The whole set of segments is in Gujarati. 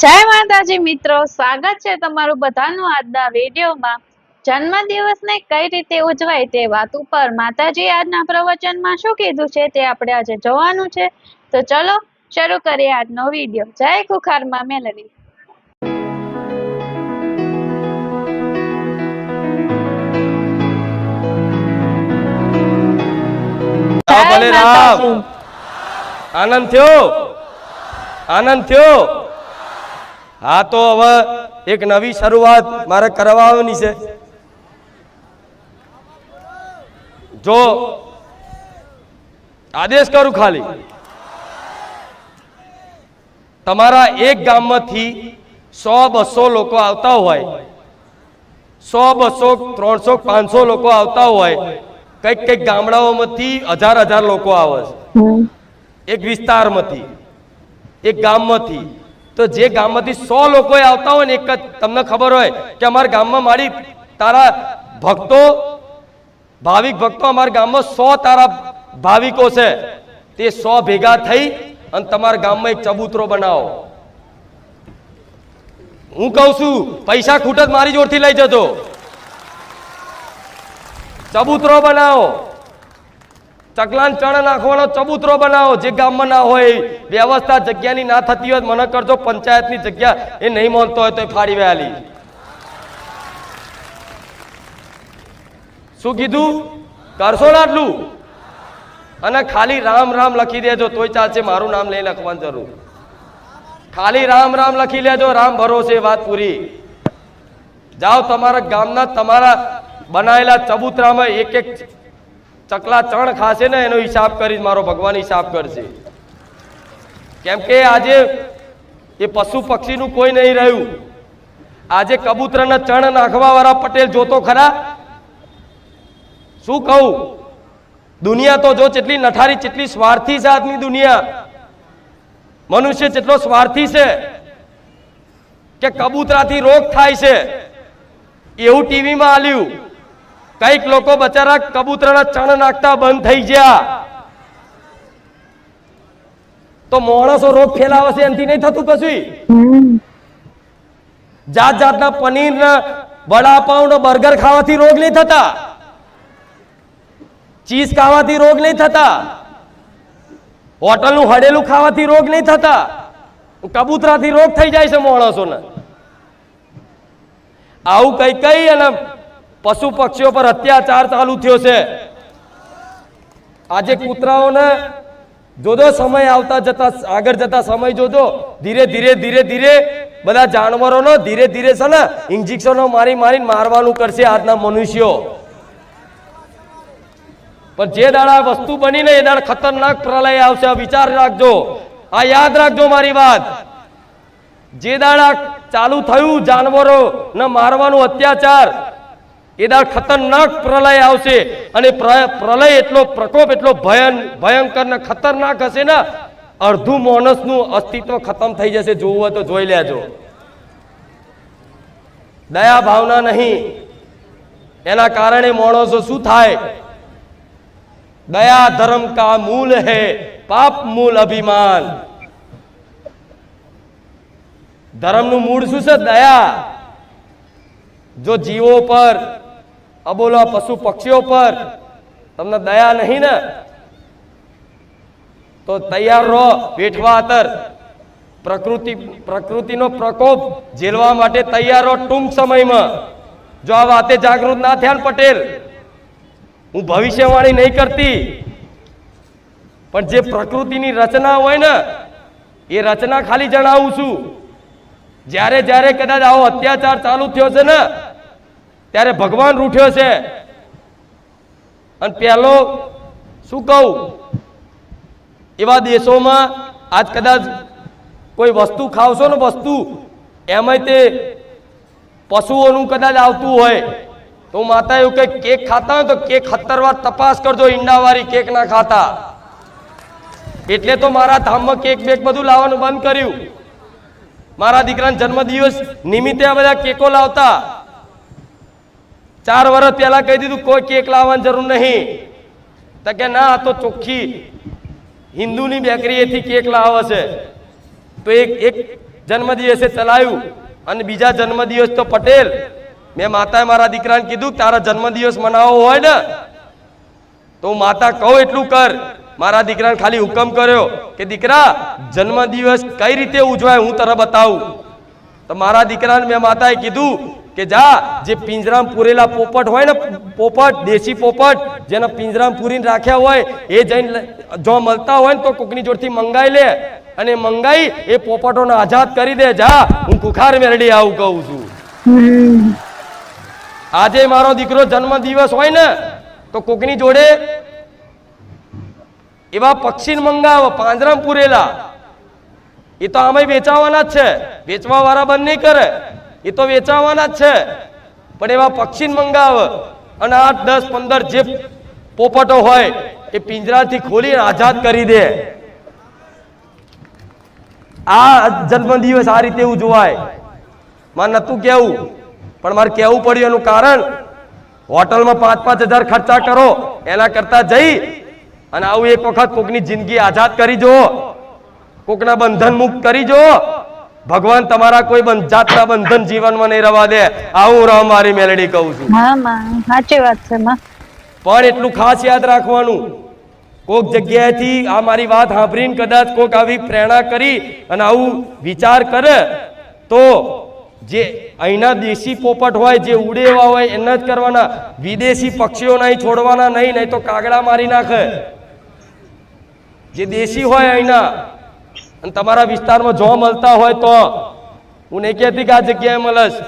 જય માતાજી મિત્રો, સ્વાગત છે તમારું બધાનું આજના વિડીયોમાં। જન્મદિવસને કઈ રીતે ઉજવાય તે વાત ઉપર માતાજી આજના પ્રવચનમાં શું કીધું છે તે આપણે આજે જોવાનું છે। તો ચલો શરૂ કરીએ આજનો વિડીયો। જય ખુખારમાં મેલડી। આનંદ થયો? આનંદ થયો? हाँ तो હવે એક નવી શરૂઆત મારે કરવાની છે। જો આદેશ કરું, ખાલી તમારા એક ગામમાંથી 100-200 લોકો આવતા હોય, 100-200 300 500 લોકો આવતા હોય, કઈક કઈક ગામડાઓમાંથી 1000 લોકો આવે છે એક વિસ્તારમાંથી, એક ગામમાંથી। तो जे गाम में 100 लोग आता हो ने, एक तमने खबर हो कि अमर गाम में मारी तारा भक्तो भाविक भक्तो अमर गाम में 100 तारा भाविकों से ते 100 भेगा थई अन तमार गाम में एक चबूतरो बनाओ। हूँ कहूं छू पैसा खूटत मारी जोरथी लई जतो, चबूतरो बनाओ, चकलान चण नाखवानो चबूतरो बनाओ। जे गाम में ना होय व्यवस्था जग्यानी ना थती होय मने करजो, पंचायतनी जग्या ए नहीं मानतो होय तो फाड़ी वेली। शुं कीधुं? करशो ने आटलुं? अने खाली राम राम लखी देजो तोय चालशे, मारुं नाम लई लखवानी जरूर। खाली राम राम लखी लेजो, राम भरोसे, बात पूरी। जाओ तमारा गामना तमारा बनायेला चबूतरा में एक एक चकला चण खासे ने एनो हिसाब करी मारो भगवान हिसाब करशे। केम के आजे ये पशु पक्षी नु कोई नहीं रह्यु। आजे कबूतरना चण नाखवा वाळा पटेल जोतो खरा? शुं कहूं? दुनिया तो जो चेटली नठारी चेटली स्वार्थी छे आजनी दुनिया। मनुष्य चेटलो स्वार्थी छे के कबूतराथी रोग थाय छे एवुं टीवी में आल्युं। कईक लोग बचारा कबूतरना चण नाखता बंद थई गया तो माणसो रोग फैलावे छे एनाथी नहीं थतुं कशुंय। जात जातना पनीर ने वडापाव ने बर्गर खावाथी रोग नहीं थता, चीज खावाथी रोग नहीं थता, होटल नु हडेलू खावाथी रोग नहीं थता, कबूतराथी रोग थई जाय छे माणसोने। आवुं कई कई अने पशु पक्षियों पर अत्याचार चालू थयो छे। आज कूतराओं ने जो समय आवता जता आगर जता समय जो धीरे धीरे धीरे धीरे बधा जानवरों ने धीरे धीरे से ना इंजेक्शनों मारी मारी मारवानुं करशे आजना मनुष्यों। पर जे दाड़ा वस्तु बनी ने ए दाड़ा खतरनाक प्रलय आवशे, विचार राखजो, आ याद राखजो मारी बात। जे दाड़ा चालू थयुं जानवरों ने मारवानुं अत्याचार ए दाड़ खतरनाक प्रलय आवशे। अने प्रलय एटलो प्रकोप एटलो भयंकर ने खतरनाक हशे ने अर्धु माणसनुं अस्तित्व खत्म थई जशे। जोवुं तो जोई लेजो। दया भावना नहीं, एना कारणे माणसो शुं थाय? दया धर्म का मूल है, पाप मूल अभिमान। धर्मनुं मूळ शुं छे? दया। जो जीवों पर अबोला पशु पक्षियों पर तमने दया नहीं ने तो तैयार रहो वेठवा आतर। प्रकृति नो प्रकोप झेलवा माटे तैयार रहो टूंक समय में। जो आ वाते जागृत ना थया पटेल, हूँ भविष्यवाणी नहीं करती, पण जे प्रकृतिनी रचना होय ने ए रचना खाली जणावुं छुं। ज्यारे ज्यारे कदाच आवो अत्याचार चालू थयो छे ने त्यारे भगवान रूठ्यो छे। अने पहेलो शुं कहूं, एवा देशों में आज कदाच कोई वस्तु खावशो ने वस्तु एमांय ते पशुओनुं कदाच आवतुं होय तो माता एवुं के केक खाता हो तो केक 70 વાર तपास करजो, ईंडावाળી केक ना खाता। एटले तो मारा धाम में केक बेक बधुं लाववानुं बंद कर्युं। मारा दीकराना जन्मदिवस निमित्ते आ बधा केको लावता। 4 વર્ષ पहला कही दीधुं कोई केक लाववानी जरूर नहीं। तो के ना तो चोख्खी हिंदूनी बेकरीएथी केक लावे छे। तो एक જન્મદિવસે ચલાવ્યું અને બીજા જન્મદિવસ તો પટેલ. મેં માતાએ મારા દીકરાને કીધું કે તારા જન્મદિવસ મનાવવો હોય ને તો હું માતા કહું એટલું કર. મારા દીકરાને ખાલી હુકમ કર્યો કે દીકરા જન્મદિવસ કઈ રીતે ઉજવાય હું તને બતાવું. તો મારા દીકરાને મેં માતાએ કીધું કે જા જે પિંજરામાં પૂરેલા પોપટ હોય ને, પોપટ દેશી પોપટ જેને પિંજરામાં પૂરીને રાખ્યા હોય એ જઈને જો મળતા હોય ને તો કોકની જોડથી મંગાઈ લે અને મંગાઈ એ પોપટોને આઝાદ કરી દે. જા હું કુખાર મેરડી આવું કહું છું. આજે મારો દીકરો જન્મદિવસ હોય ને તો કોકની જોડે એવા પક્ષી મંગાવો પાંજરામાં પૂરેલા. એ તો આમે વેચાવાના જ છે, વેચવા વાળા બંધ નહીં કરે, એ તો વેચાવાના જ છે. પણ એવા પક્ષી મંગાવ અને 8, 10, 15 જે પોપટો હોય એ પિંજરાથી ખોલી આઝાદ કરી દે. આ જન્મદિવસ આ રીતે ઉજવાય. મારે નતું કેવું પણ મારે કેવું પડ્યું એનું કારણ હોટલમાં 5-5 હજાર ખર્ચા કરો એના કરતા જઈ અને આવું એક વખત કોકની જિંદગી આઝાદ કરી જો, કોકના બંધન મુક્ત કરી જો. ભગવાન તમારા કોઈ જાતના બંધન જીવનમાં નહીં રવા દે. આવું રામ મારી મેલડી કહું છું. હા માં, સાચી વાત છે માં. પણ એટલું ખાસ યાદ રાખવાનું, કોક જગ્યાએથી આ મારી વાત સાંભળીને કદાચ કોક આવી પ્રેરણા કરી અને આવું વિચાર કરે તો જે અહીંના દેશી પોપટ હોય જે ઉડે એવા હોય એને જ કરવાના. વિદેશી પક્ષીઓ નહીં છોડવાના, નહીં તો કાગડા મારી નાખે. જે દેશી હોય અહીંના અને તમારા વિસ્તારમાં જો મળતા હોય તો હું નહીં કહેતી કે આ જગ્યાએ મળશ,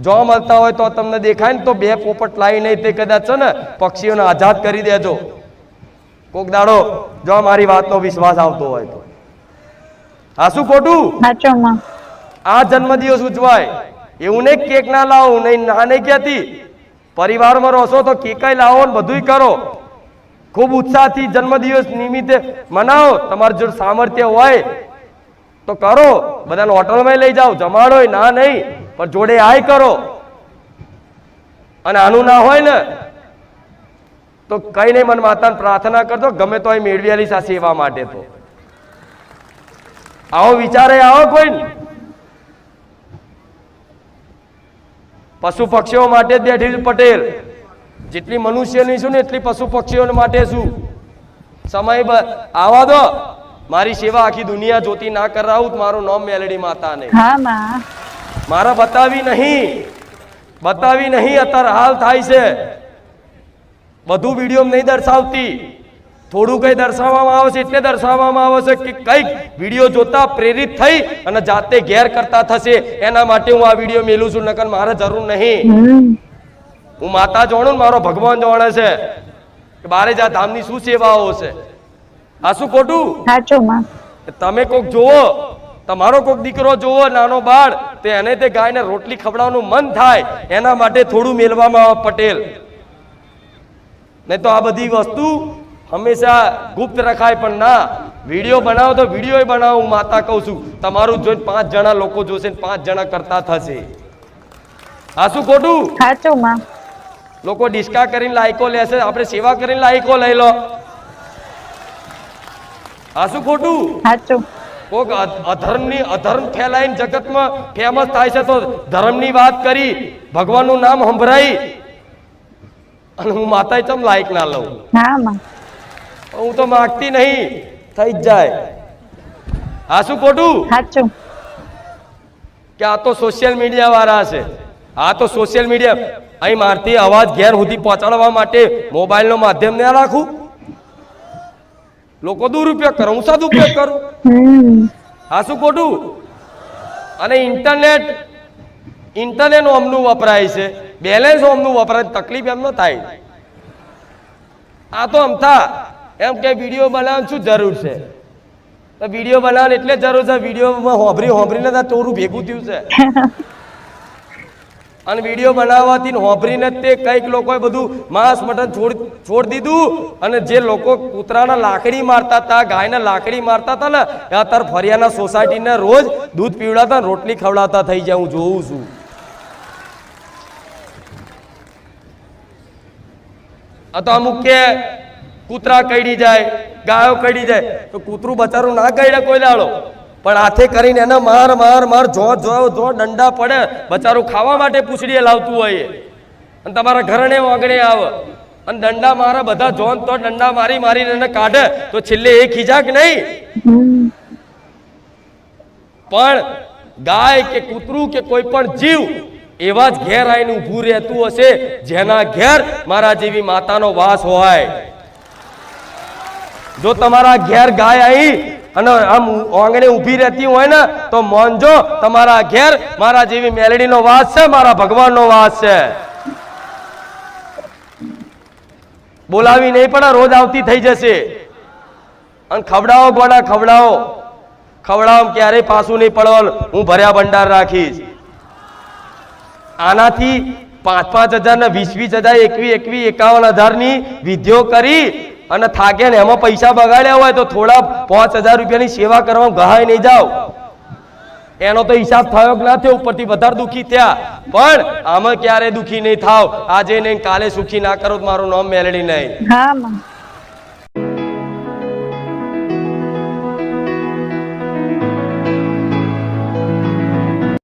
જો મળતા હોય તો તમને દેખાય ને તો 2 પોપટ લાવી નહીં તે કદાચ છે ને પક્ષીઓને આઝાદ કરી દેજો. કોક દાડો જો મારી વાતનો વિશ્વાસ આવતો હોય તો. હા શું ખોટું? સાચો માં. આ જન્મદિવસ ઉજવાય એવું નહીં કેક ના લાવો, નહીં ના નહીં કહેતી. પરિવારમાં રહો છો તો કેક લાવો ને બધું કરો. ખૂબ ઉત્સાહથી જન્મદિવસ નિમિત્તે મનાવો. તમારું જો સામર્થ્ય હોય તો કરો. બધાને હોટલમાં લઈ જાઓ, જમાડો ના નહીં પણ જોડે આય કરો. અને આનું ના હોય ને તો કઈ નહીં, મને માતાને પ્રાર્થના કરજો ગમે તો મેળવી આલીશ આ સેવા માટે. તો આવો વિચારે આવો કોઈ પશુ પક્ષીઓ માટે જ બેઠી છું પટેલ. જેટલી મનુષ્યની છું ને એટલી પશુ પક્ષીઓ માટે છું. સમય આવા દો, મારી સેવા આખી દુનિયા જોતી ના કરાવું. મારું નામ મેલડી માતા નહીં. હા માં. મારા બતાવી નહીં અત્યારે હાલ થાય છે. બધું વિડીયો નહીં દર્શાવતી, થોડું કઈ દર્શાવવામાં આવે છે એટલે દર્શાવવામાં આવે છે કે કઈક વિડીયો જોતા પ્રેરિત થઈ અને જાતે ઘેર કરતા થશે એના માટે હું આ વિડીયો મેલું છું. નકર મારે જરૂર નહીં. હું માતા જાણું ને મારો ભગવાન જાણે છે કે બારે જા ધામની શું સેવાઓ છે. આ શું ખોટું? સાચું માં. તમે કોક જોવો, તમારો કોક દીકરો જોવો નાનો બાળ, તો એને તે ગાયને રોટલી ખવડાવવાનું મન થાય એના માટે થોડું મેળવામાં આવે પટેલ. નહીં તો આ બધી વસ્તુ હંમેશા ગુપ્ત રખાય. પણ ના, વિડીયો બનાવો તો વિડીયો બનાવો. હું માતા કહું છું તમારું જોઈને 5 જણા લોકો જોશે, 5 જણા કરતા થશે. આ શું ખોટું? સાચું માં. લોકો ડિસ્કા કરીને લાયકો લેશે, આપણે સેવા કરીને લાયકો લઈ લો. આ શું ખોટું? સાચું. કોક અધર્મ ફેલાઈને જગતમાં ફેમસ થાય છે તો ધર્મની વાત કરી, ભગવાનનું નામ સંભળાઈ અને હું માતા ચમ લાયક ના લઉં. હા માં. હું તો માગતી નહીં, થઈ જ જાય. આ શું ખોટું? સાચું. કે આ તો સોશિયલ મીડિયા વાળા છે. આ તો સોશિયલ મીડિયા અહીં મારથી અવાજ ઘેર સુધી પહોંચાડવા માટે મોબાઈલનો માધ્યમ ના રાખું. લોકો દુરુપયોગ કરે, હું સદુપયોગ કરું. આ શું ખોટું? અને ઇન્ટરનેટ ઓમનું વપરાય છે, બેલેન્સ ઓમનું વપરાય, તકલીફ એમ ન થાય. આ તો અમથા એમ કે વિડીયો બનાવવાની શું જરૂર છે? તો વિડીયો બનાવવાની એટલે જરૂર છે, વિડીયોમાં હોંભરીને ટોરું ભેગું થયું છે. અને વિડીયો બનાવવાથી હોંભરીને તે કંઈક લોકોએ બધું માંસ મટન છોડી દીધું. અને જે લોકો કૂતરાના લાકડી મારતા હતા, ગાયના લાકડી મારતા હતા ને, અત્યારે ફરિયાના સોસાયટીને રોજ દૂધ પીવડાતા, રોટલી ખવડાવતા થઈ જાય. હું જોઉં છું. તો અમુક કે કૂતરા કઈડી જાય, ગાયો કઈડી જાય, તો કૂતરું બચારું ના કઈડે કોઈ દાડો. પણ હાથે કરીને એને માર માર માર જો દંડા પડે, બચારું ખાવા માટે પૂછડીએ લાવતું હોય અને તમારા ઘરને વાગણે આવે અને દંડા મારે બધા જોન તો દંડા મારી મારીને એને કાઢે તો છેલ્લે એ ખીજા કે નહીં? પણ ગાય કે કૂતરું કે કોઈ પણ જીવ એવા જ ઘેર આવીને ઊભું રહેતું હશે જેના ઘેર મારા જેવી માતાનો વાસ હોય. જો તમારા ઘેર ગાય આવી અને આમ આંગણે ઊભી રહેતી હોય ને તો મોનજો તમારા ઘેર મારા જેવી મેલડીનો વાસ છે, મારા ભગવાનનો વાસ છે. બોલાવી નહીં પણ રોજ આવતી થઈ જશે. અને ખવડાવો ગોડા ખવડાવો, ક્યારેય પાછું નહીં પડવાનું. હું ભર્યા ભંડાર રાખીશ. આનાથી 5,000 ને 20,000 51,000 ની વિધિઓ કરી અને થાકે ને એમાં પૈસા બગાડ્યા હોય તો થોડા 5,000 રૂપિયાની સેવા કરવા ગહાય નહીં જાવ. એનો તો હિસાબ થયો કે ના થયો, ઉપરથી વધારે દુખી થયા. પણ આમાં ક્યારે દુખી નહીં થાવ. આજે નહીં કાલે સુખી ના કરો, મારું નામ મેલડી નહીં.